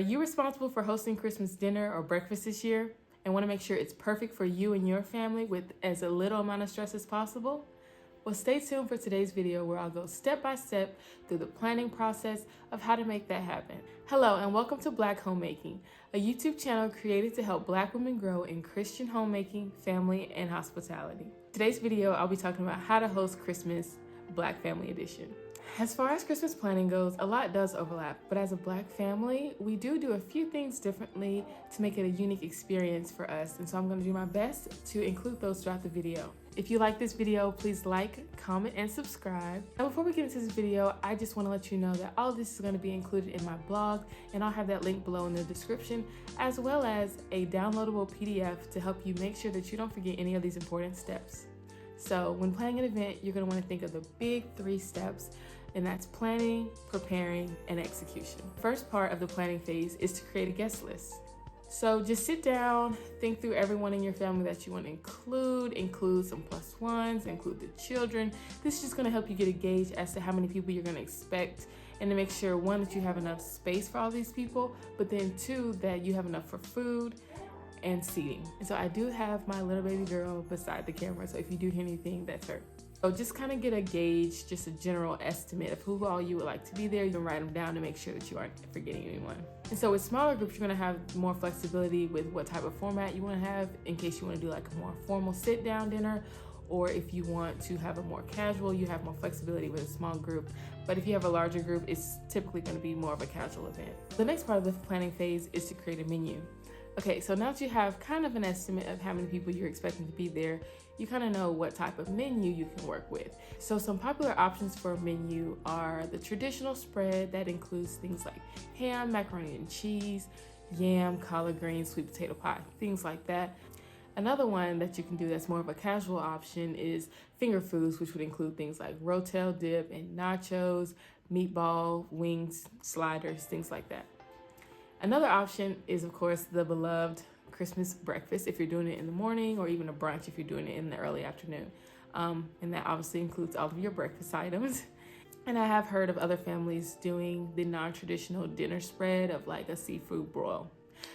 Are you responsible for hosting Christmas dinner or breakfast this year and want to make sure it's perfect for you and your family with as little amount of stress as possible? Well, stay tuned for today's video where I'll go step by step through the planning process of how to make that happen. Hello and welcome to Black Homemaking, a YouTube channel created to help Black women grow in Christian homemaking, family, and hospitality. Today's video, I'll be talking about how to host Christmas Black Family Edition. As far as Christmas planning goes, a lot does overlap, but as a Black family, we do a few things differently to make it a unique experience for us, and so I'm going to do my best to include those throughout the video. If you like this video, please like, comment, and subscribe. And before we get into this video, I just want to let you know that all of this is going to be included in my blog, and I'll have that link below in the description, as well as a downloadable PDF to help you make sure that you don't forget any of these important steps. So when planning an event, you're going to want to think of the big 3 steps, and that's planning, preparing, and execution. First part of the planning phase is to create a guest list. So just sit down, think through everyone in your family that you want to include some plus ones, include the children. This is just going to help you get a gauge as to how many people you're going to expect, and to make sure, 1, that you have enough space for all these people, but then 2, that you have enough for food and seating. And so I do have my little baby girl beside the camera, so if you do hear anything, that's her. So just kind of get a gauge, just a general estimate of who all you would like to be there. You can write them down to make sure that you aren't forgetting anyone. And so with smaller groups, you're gonna have more flexibility with what type of format you wanna have, in case you wanna do like a more formal sit-down dinner, or if you want to have a more casual, you have more flexibility with a small group. But if you have a larger group, it's typically gonna be more of a casual event. The next part of the planning phase is to create a menu. Okay, so now that you have kind of an estimate of how many people you're expecting to be there, you kind of know what type of menu you can work with. So some popular options for a menu are the traditional spread that includes things like ham, macaroni and cheese, yam, collard greens, sweet potato pie, things like that. Another one that you can do that's more of a casual option is finger foods, which would include things like rotel dip and nachos, meatball, wings, sliders, things like that. Another option is, of course, the beloved Christmas breakfast if you're doing it in the morning, or even a brunch if you're doing it in the early afternoon. And that obviously includes all of your breakfast items. And I have heard of other families doing the non-traditional dinner spread of like a seafood broil.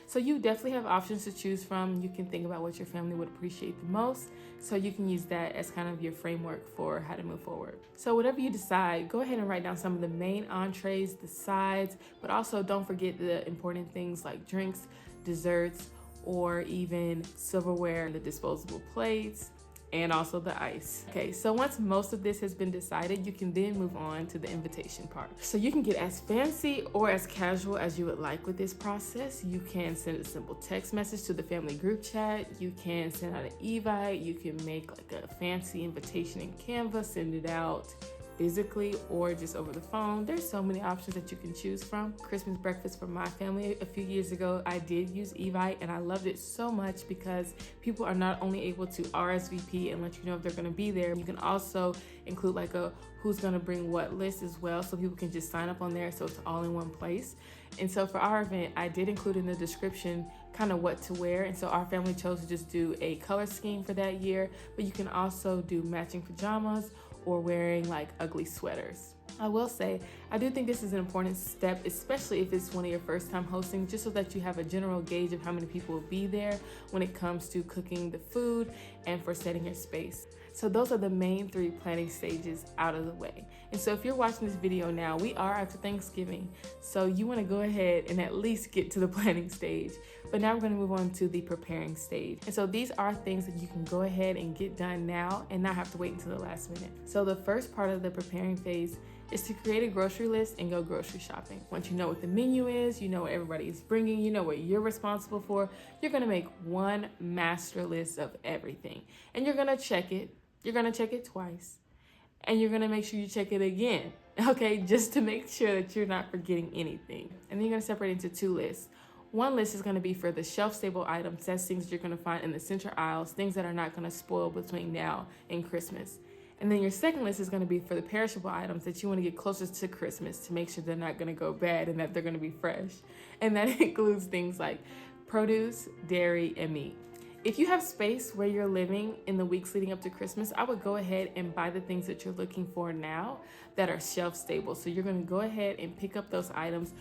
So you definitely have options to choose from. You can think about what your family would appreciate the most, so you can use that as kind of your framework for how to move forward. So whatever you decide, go ahead and write down some of the main entrees, the sides, but also don't forget the important things like drinks, desserts, or even silverware and the disposable plates, and also the ice. Okay, so once most of this has been decided, you can then move on to the invitation part. So you can get as fancy or as casual as you would like with this process. You can send a simple text message to the family group chat. You can send out an evite. You can make like a fancy invitation in Canva, send it out physically or just over the phone. There's so many options that you can choose from. Christmas breakfast for my family a few years ago, I did use Evite, and I loved it so much because people are not only able to RSVP and let you know if they're going to be there, you can also include like a who's going to bring what list as well, so people can just sign up on there, so it's all in one place. And so for our event, I did include in the description kind of what to wear, and so our family chose to just do a color scheme for that year, but you can also do matching pajamas or wearing like ugly sweaters. I will say, I do think this is an important step, especially if it's one of your first time hosting, just so that you have a general gauge of how many people will be there when it comes to cooking the food and for setting your space. So those are the main 3 planning stages out of the way. And so if you're watching this video now, we are after Thanksgiving, so you want to go ahead and at least get to the planning stage. But now we're going to move on to the preparing stage. And so these are things that you can go ahead and get done now and not have to wait until the last minute. So the first part of the preparing phase is to create a grocery list and go grocery shopping. Once you know what the menu is, you know what everybody is bringing, you know what you're responsible for, you're going to make one master list of everything. And you're going to check it. You're going to check it twice. And you're going to make sure you check it again, okay, just to make sure that you're not forgetting anything. And then you're going to separate into 2 lists. One list is going to be for the shelf-stable items. That's things you're going to find in the center aisles, things that are not going to spoil between now and Christmas. And then your second list is going to be for the perishable items that you want to get closer to Christmas to make sure they're not going to go bad and that they're going to be fresh. And that includes things like produce, dairy, and meat. If you have space where you're living in the weeks leading up to Christmas, I would go ahead and buy the things that you're looking for now that are shelf stable. So you're going to go ahead and pick up those items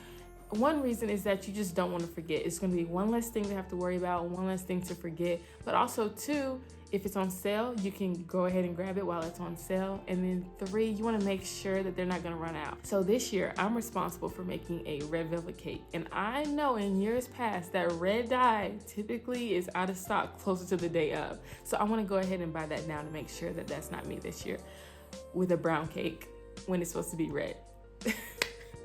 One reason is that you just don't want to forget. It's going to be one less thing to have to worry about, one less thing to forget. But also, two, if it's on sale, you can go ahead and grab it while it's on sale. And then three, you want to make sure that they're not going to run out. So this year, I'm responsible for making a red velvet cake. And I know in years past that red dye typically is out of stock closer to the day of. So I want to go ahead and buy that now to make sure that that's not me this year with a brown cake when it's supposed to be red.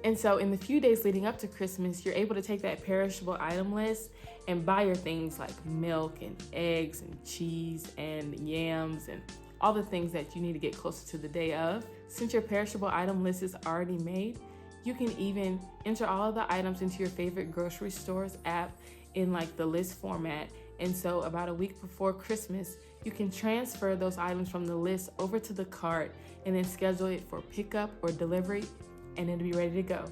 And so in the few days leading up to Christmas, you're able to take that perishable item list and buy your things like milk and eggs and cheese and yams and all the things that you need to get closer to the day of. Since your perishable item list is already made, you can even enter all of the items into your favorite grocery store's app in like the list format. And so about a week before Christmas, you can transfer those items from the list over to the cart and then schedule it for pickup or delivery, and it'll be ready to go.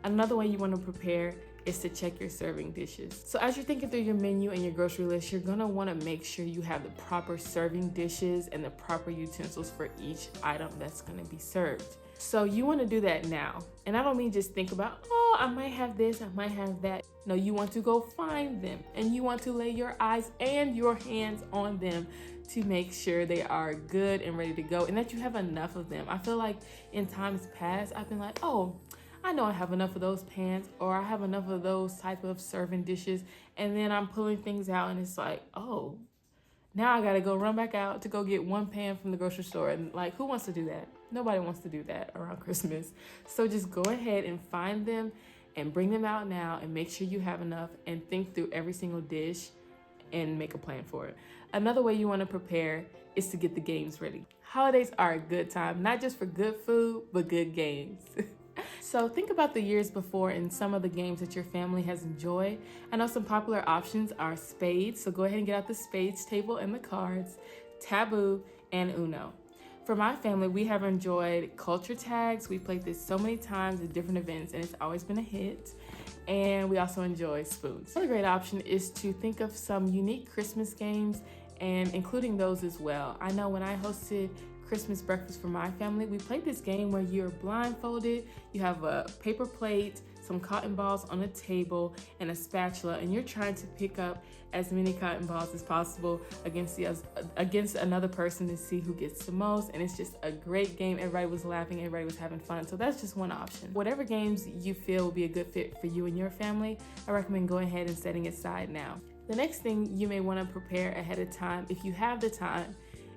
Another way you want to prepare is to check your serving dishes. So as you're thinking through your menu and your grocery list, you're gonna want to make sure you have the proper serving dishes and the proper utensils for each item that's going to be served. So you want to do that now. And I don't mean just think about, oh, I might have this, I might have that. No, you want to go find them, and you want to lay your eyes and your hands on them to make sure they are good and ready to go, and that you have enough of them. I feel like in times past, I've been like, oh, I know I have enough of those pans, or I have enough of those type of serving dishes, and then I'm pulling things out and it's like, oh, now I gotta go run back out to go get one pan from the grocery store. And like, who wants to do that? Nobody wants to do that around Christmas. So just go ahead and find them and bring them out now and make sure you have enough, and think through every single dish and make a plan for it. Another way you want to prepare is to get the games ready. Holidays are a good time, not just for good food, but good games. So think about the years before and some of the games that your family has enjoyed. I know some popular options are spades, so go ahead and get out the spades table and the cards, taboo, and Uno. For my family, we have enjoyed culture tags. We played this so many times at different events, and it's always been a hit. And we also enjoy spoons. Another great option is to think of some unique Christmas games and including those as well. I know when I hosted Christmas breakfast for my family, we played this game where you're blindfolded, you have a paper plate, some cotton balls on a table, and a spatula, and you're trying to pick up as many cotton balls as possible against another person to see who gets the most. And it's just a great game. Everybody was laughing, everybody was having fun. So that's just one option. Whatever games you feel will be a good fit for you and your family, I recommend going ahead and setting it aside now. The next thing you may want to prepare ahead of time, if you have the time,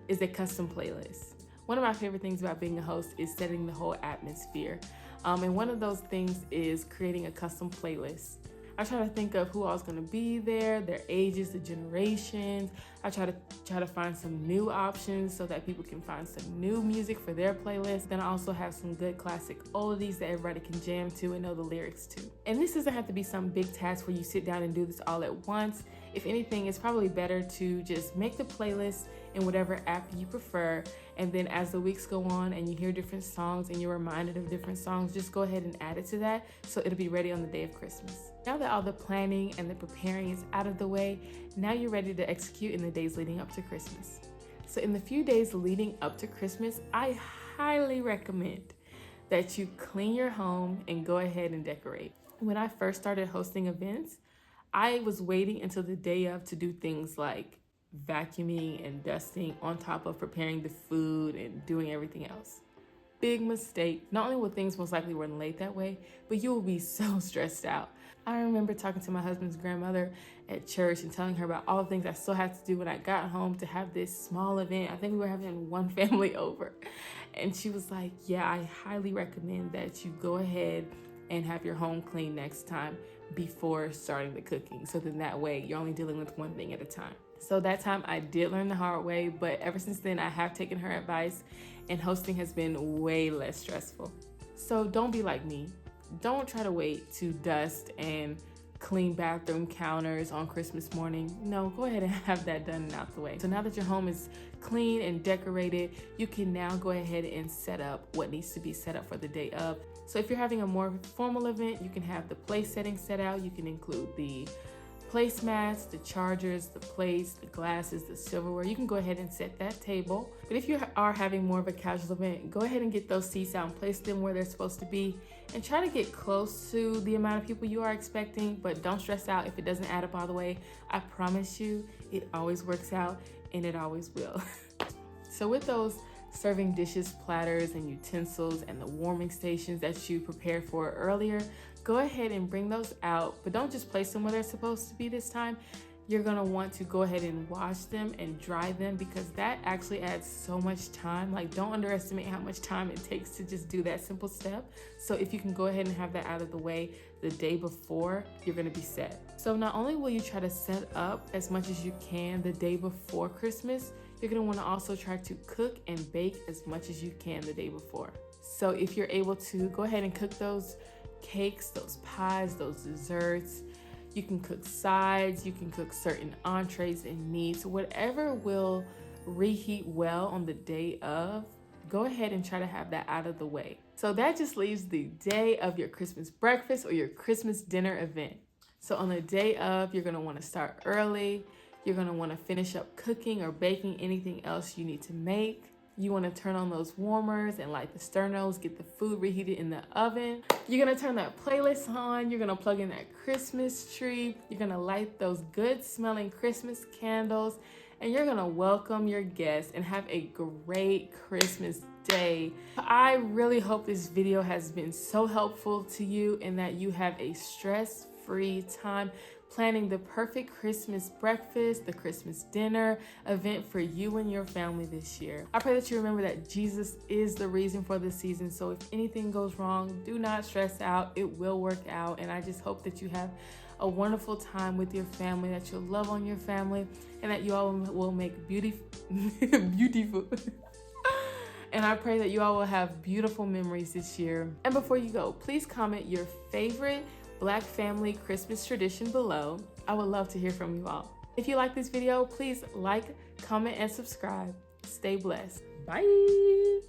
is a custom playlist. One of my favorite things about being a host is setting the whole atmosphere. And one of those things is creating a custom playlist. I try to think of who all's gonna be there, their ages, the generations. I try to find some new options so that people can find some new music for their playlist. Then I also have some good classic oldies that everybody can jam to and know the lyrics to. And this doesn't have to be some big task where you sit down and do this all at once. If anything, it's probably better to just make the playlist in whatever app you prefer, and then as the weeks go on and you hear different songs and you're reminded of different songs, just go ahead and add it to that so it'll be ready on the day of Christmas. Now that all the planning and the preparing is out of the way, now you're ready to execute in the days leading up to Christmas. So in the few days leading up to Christmas, I highly recommend that you clean your home and go ahead and decorate. When I first started hosting events, I was waiting until the day of to do things like vacuuming and dusting on top of preparing the food and doing everything else. Big mistake. Not only will things most likely run late that way, but you will be so stressed out. I remember talking to my husband's grandmother at church and telling her about all the things I still had to do when I got home to have this small event. I think we were having one family over. And she was like, yeah, I highly recommend that you go ahead and have your home clean next time before starting the cooking. So then that way you're only dealing with one thing at a time. So that time I did learn the hard way, but ever since then I have taken her advice and hosting has been way less stressful. So don't be like me. Don't try to wait to dust and clean bathroom counters on Christmas morning. No, go ahead and have that done and out the way. So now that your home is clean and decorated, you can now go ahead and set up what needs to be set up for the day of. So if you're having a more formal event, you can have the place setting set out. You can include the placemats, the chargers, the plates, the glasses, the silverware. You can go ahead and set that table. But if you are having more of a casual event, go ahead and get those seats out and place them where they're supposed to be, and try to get close to the amount of people you are expecting, but don't stress out if it doesn't add up all the way. I promise you, it always works out, and it always will. So with those serving dishes, platters, and utensils, and the warming stations that you prepared for earlier, go ahead and bring those out, but don't just place them where they're supposed to be this time. You're gonna want to go ahead and wash them and dry them, because that actually adds so much time. Like, don't underestimate how much time it takes to just do that simple step. So if you can go ahead and have that out of the way the day before, you're gonna be set. So not only will you try to set up as much as you can the day before Christmas, you're gonna wanna also try to cook and bake as much as you can the day before. So if you're able to, go ahead and cook those cakes, those pies, those desserts. You can cook sides, you can cook certain entrees and meats, whatever will reheat well on the day of. Go ahead and try to have that out of the way. So that just leaves the day of your Christmas breakfast or your Christmas dinner event. So on the day of, you're gonna wanna start early. You're gonna wanna finish up cooking or baking anything else you need to make. You wanna turn on those warmers and light the sternos, get the food reheated in the oven. You're gonna turn that playlist on. You're gonna plug in that Christmas tree. You're gonna light those good smelling Christmas candles, and you're gonna welcome your guests and have a great Christmas day. I really hope this video has been so helpful to you, and that you have a stress-free time planning the perfect Christmas breakfast, the Christmas dinner event for you and your family this year. I pray that you remember that Jesus is the reason for the season. So if anything goes wrong, do not stress out. It will work out. And I just hope that you have a wonderful time with your family, that you'll love on your family, and that you all will make beautiful. And I pray that you all will have beautiful memories this year. And before you go, please comment your favorite Black family Christmas tradition below. I would love to hear from you all. If you like this video, please like, comment, and subscribe. Stay blessed. Bye.